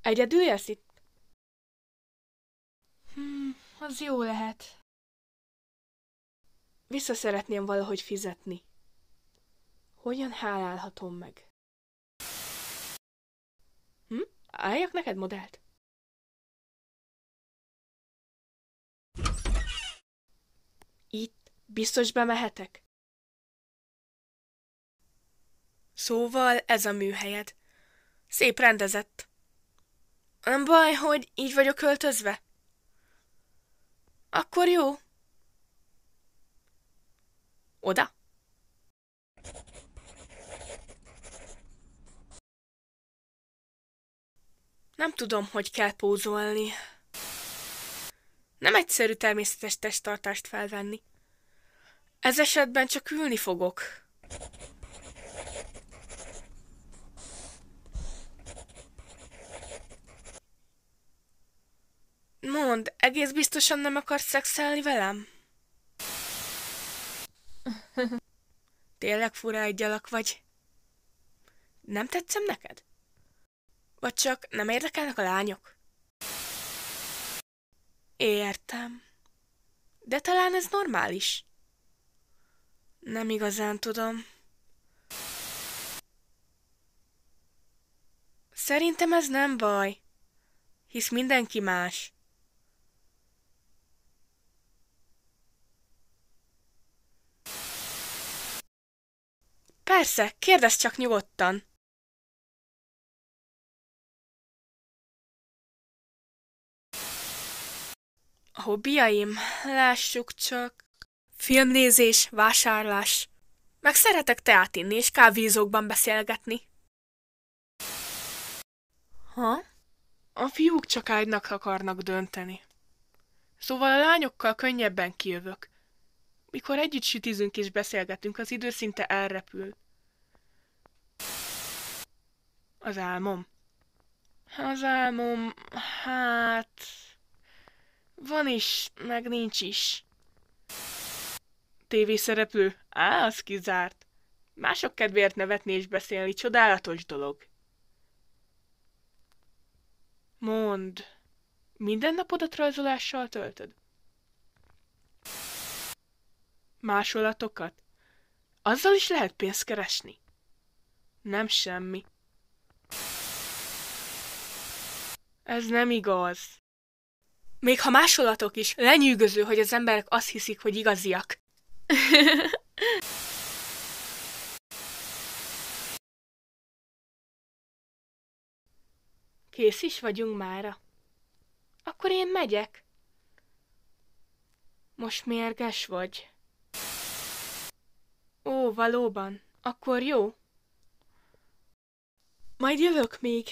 Egyedül élsz itt? Az jó lehet. Vissza szeretném valahogy fizetni. Hogyan hálálhatom meg? Álljak neked modellt? Itt? Biztos bemehetek? Szóval ez a műhelyed. Szép rendezett. Nem baj, hogy így vagyok öltözve? Akkor jó. Oda? Nem tudom, hogy kell pózolni. Nem egyszerű természetes testtartást felvenni. Ez esetben csak ülni fogok. Mondd, egész biztosan nem akarsz szexelni velem? Tényleg fura egy alak vagy. Nem tetszem neked? Vagy csak nem érdekelnek a lányok? Értem. De talán ez normális. Nem igazán tudom. Szerintem ez nem baj, hisz mindenki más. Persze, kérdezz csak nyugodtan. A hobbiaim? Lássuk csak. Filmnézés, vásárlás. Meg szeretek teát inni és kávézókban beszélgetni. Ha? A fiúk csak ágynak akarnak dönteni. Szóval a lányokkal könnyebben kijövök. Mikor együtt sütizünk és beszélgetünk, az idő szinte elrepül. Az álmom? Az álmom, hát... Van is, meg nincs is. Tévészereplő? Á, az kizárt. Mások kedvéért nevetni és beszélni csodálatos dolog. Mondd, minden napodat rajzolással töltöd? Másolatokat? Azzal is lehet pénzt keresni? Nem semmi. Ez nem igaz. Még ha másolatok is, lenyűgöző, hogy az emberek azt hiszik, hogy igaziak. Kész is vagyunk mára. Akkor én megyek. Most mérges vagy? Ó, valóban. Akkor jó. Majd jövök még.